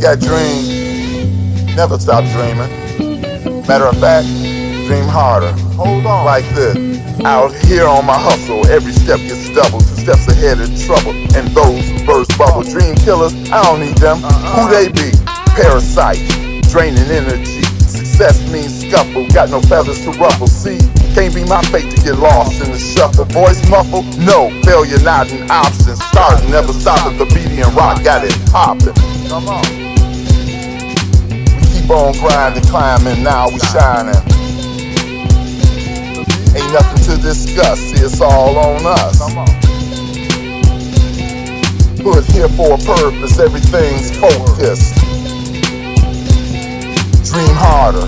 got dreams, never stop dreaming. Matter of fact, dream harder. Hold on. Like this. Out here on my hustle, every step gets doubled. 2 steps ahead in trouble. And those who burst bubble. Dream killers, I don't need them. Who they be? Parasites, draining energy. Success means scuffle, got no feathers to ruffle. See, can't be my fate to get lost in the shuffle. Voice muffled? No, failure not an option. Starting, never stopping, the beating rock got it popping. Come on. We keep on grinding, climbing, now we shining. Ain't nothing to discuss, see it's all on us. Come on. Put here for a purpose, everything's focused. Dream harder,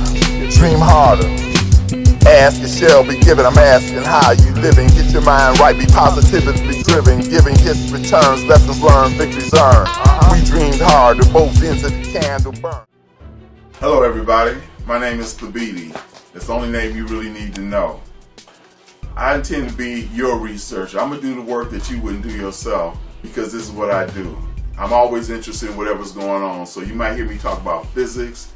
dream harder. Ask it shall be given, I'm asking how you living. Get your mind right, be positively driven. Giving hits returns, lessons learned, victories earned. We dreamed hard, the both ends of the candle burn. Hello everybody, my name is Thabiti. It's the only name you really need to know. I intend to be your researcher. I'm going to do the work that you wouldn't do yourself because this is what I do. I'm always interested in whatever's going on. So you might hear me talk about physics.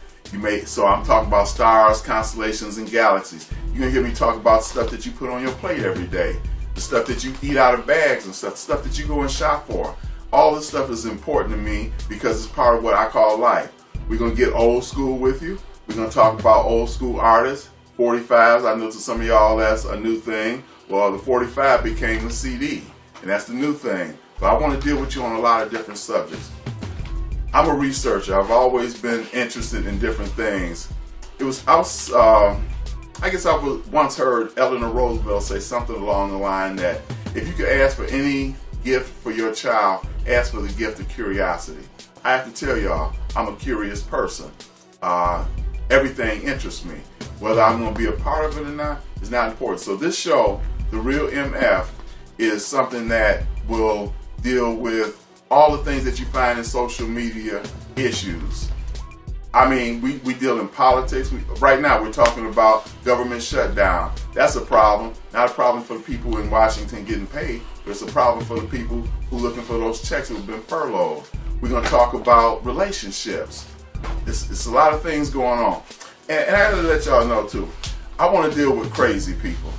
So I'm talking about stars, constellations, and galaxies. You're going to hear me talk about stuff that you put on your plate every day. The stuff that you eat out of bags and stuff that you go and shop for. All this stuff is important to me because it's part of what I call life. We're going to get old school with you. We're going to talk about old school artists. 45s, I know to some of y'all that's a new thing. Well, the 45 became the CD, and that's the new thing. But I want to deal with you on a lot of different subjects. I'm a researcher. I've always been interested in different things. I guess I once heard Eleanor Roosevelt say something along the line that if you could ask for any gift for your child, ask for the gift of curiosity. I have to tell y'all, I'm a curious person. Everything interests me. Whether I'm going to be a part of it or not is not important. So this show, The Real MF, is something that will deal with all the things that you find in social media issues. I mean, we deal in politics. Right now we're talking about government shutdown. That's a problem. Not a problem for the people in Washington getting paid, but it's a problem for the people who are looking for those checks who have been furloughed. We're going to talk about relationships. It's a lot of things going on. And I gotta let y'all know too, I want to deal with crazy people.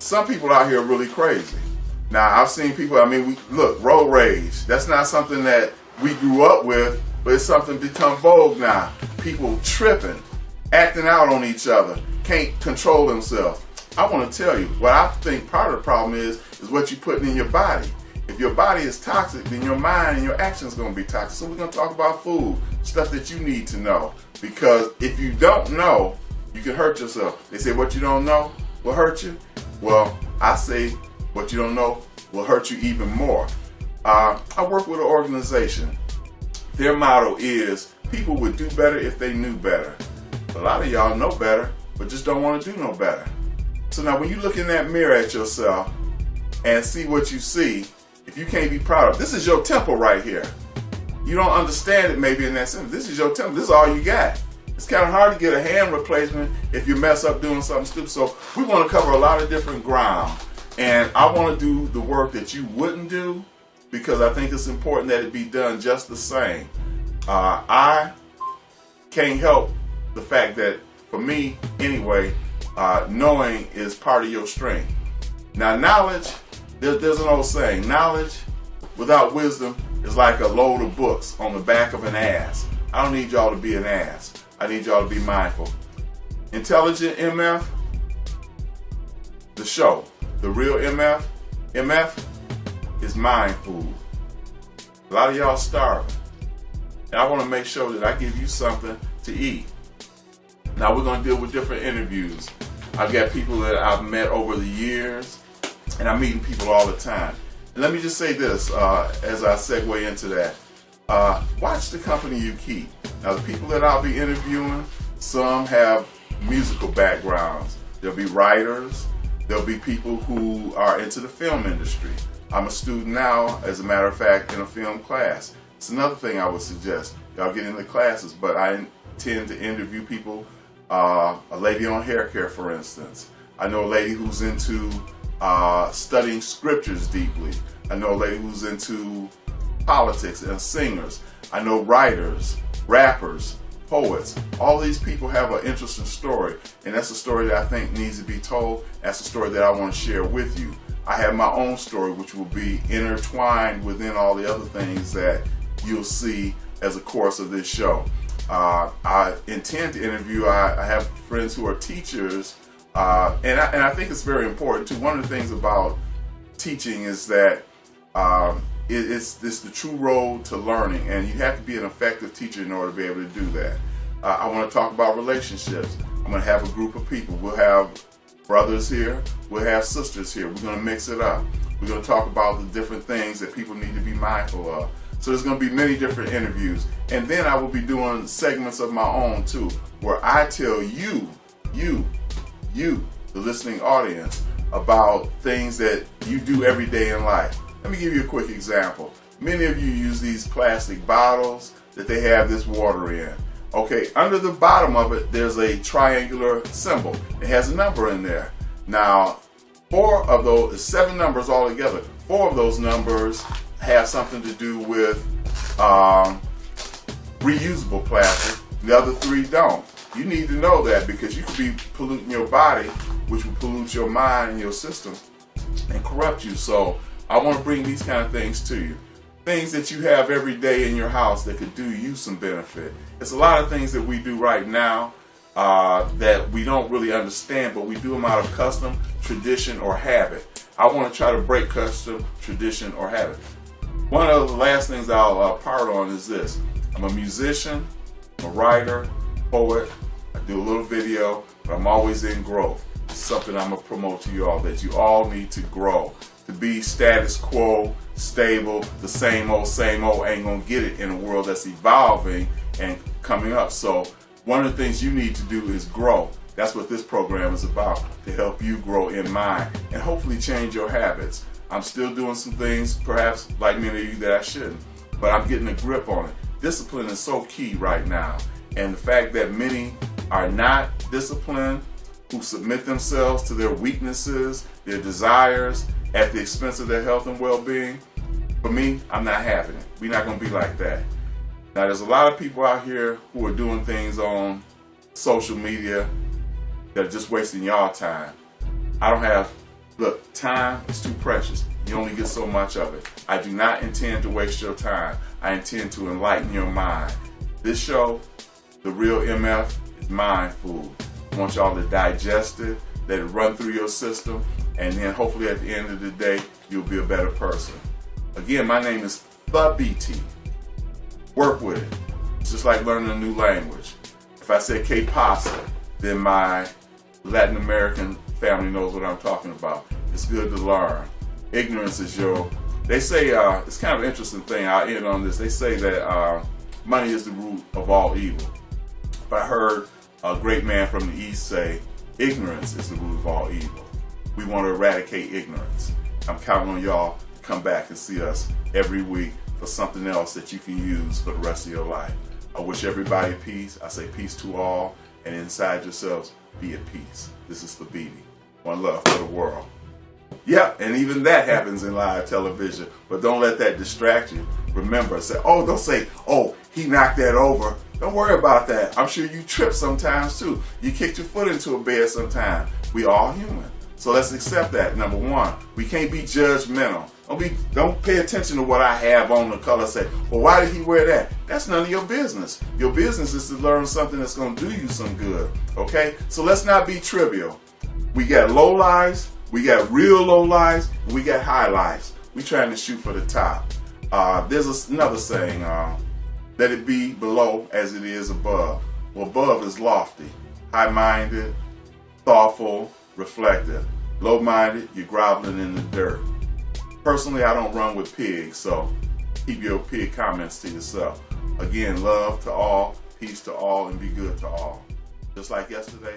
Some people out here are really crazy. Now I've seen people, look, road rage. That's not something that we grew up with, but it's something become vogue now. People tripping, acting out on each other, can't control themselves. I want to tell you, what I think part of the problem is what you're putting in your body. If your body is toxic, then your mind and your actions are going to be toxic. So we're going to talk about food, stuff that you need to know. Because if you don't know, you can hurt yourself. They say what you don't know will hurt you. Well, I say what you don't know will hurt you even more. I work with an organization. Their motto is people would do better if they knew better. A lot of y'all know better, but just don't want to do no better. So now when you look in that mirror at yourself and see what you see, if you can't be proud of, this is your temple right here. You don't understand it maybe in that sense. This is your temple. This is all you got. It's kind of hard to get a hand replacement if you mess up doing something stupid. So we want to cover a lot of different ground. And I want to do the work that you wouldn't do because I think it's important that it be done just the same. I can't help the fact that, for me anyway, knowing is part of your strength. Now knowledge, there's an old saying, knowledge without wisdom is like a load of books on the back of an ass. I don't need y'all to be an ass. I need y'all to be mindful. Intelligent MF, the show, The Real MF is mind food. A lot of y'all starving. And I want to make sure that I give you something to eat. Now we're going to deal with different interviews. I've got people that I've met over the years, and I'm meeting people all the time. And let me just say this as I segue into that. Watch the company you keep. Now the people that I'll be interviewing, some have musical backgrounds. There'll be writers. There'll be people who are into the film industry. I'm a student now, as a matter of fact, in a film class. It's another thing I would suggest. Y'all get into classes, but I tend to interview people. A lady on hair care, for instance. I know a lady who's into studying scriptures deeply. I know a lady who's into politics and singers. I know writers. rappers, poets. All these people have an interesting story, and that's a story that I think needs to be told. That's a story that I want to share with you. I have my own story, which will be intertwined within all the other things that you'll see as a course of this show. I intend to interview, I have friends who are teachers, and I think it's very important too. One of the things about teaching is that it's the true road to learning, and you have to be an effective teacher in order to be able to do that. I want to talk about relationships. I'm going to have a group of people. We'll have brothers here, we'll have sisters here. We're going to mix it up. We're going to talk about the different things that people need to be mindful of. So there's going to be many different interviews. And then I will be doing segments of my own too, where I tell you, the listening audience, about things that you do every day in life. Let me give you a quick example. Many of you use these plastic bottles that they have this water in. Okay, under the bottom of it, there's a triangular symbol. It has a number in there. Now, 4 of those, 7 numbers altogether. 4 of those numbers have something to do with reusable plastic. The other 3 don't. You need to know that, because you could be polluting your body, which will pollute your mind and your system and corrupt you. So I want to bring these kind of things to you. Things that you have every day in your house that could do you some benefit. It's a lot of things that we do right now that we don't really understand, but we do them out of custom, tradition, or habit. I want to try to break custom, tradition, or habit. One of the last things I'll part on is this. I'm a musician, I'm a writer, poet, I do a little video, but I'm always in growth. It's something I'm going to promote to you all, that you all need to grow. To be status quo, stable, the same old ain't going to get it in a world that's evolving and coming up. So one of the things you need to do is grow. That's what this program is about, to help you grow in mind and hopefully change your habits. I'm still doing some things, perhaps like many of you, that I shouldn't, but I'm getting a grip on it. Discipline is so key right now, and the fact that many are not disciplined, who submit themselves to their weaknesses, their desires, at the expense of their health and well-being, for me, I'm not having it. We're not going to be like that. Now, there's a lot of people out here who are doing things on social media that are just wasting y'all time. I don't have, look, time is too precious. You only get so much of it. I do not intend to waste your time. I intend to enlighten your mind. This show, The Real MF, is mind food. I want y'all to digest it, let it run through your system, and then hopefully at the end of the day, you'll be a better person. Again, my name is The BT. Work with it. It's just like learning a new language. If I say que pasa, then my Latin American family knows what I'm talking about. It's good to learn. Ignorance is they say, it's kind of an interesting thing, I'll end on this. They say that money is the root of all evil. But I heard a great man from the East say, ignorance is the root of all evil. We want to eradicate ignorance. I'm counting on y'all to come back and see us every week for something else that you can use for the rest of your life. I wish everybody peace. I say peace to all, and inside yourselves, be at peace. This is the BB. One love for the world. Yeah, and even that happens in live television, but don't let that distract you. Remember, don't say, oh, he knocked that over. Don't worry about that. I'm sure you trip sometimes too. You kicked your foot into a bed sometime. We all human. So let's accept that. Number one, we can't be judgmental. Don't pay attention to what I have on the color. Say, well, why did he wear that? That's none of your business. Your business is to learn something that's going to do you some good. Okay? So let's not be trivial. We got low lives, we got real low lives, and we got high lives. We trying to shoot for the top. There's another saying, let it be below as it is above. Well, above is lofty, high-minded, thoughtful, reflective. Low-minded, you're groveling in the dirt. Personally, I don't run with pigs, so keep your pig comments to yourself. Again, love to all, peace to all, and be good to all. Just like yesterday.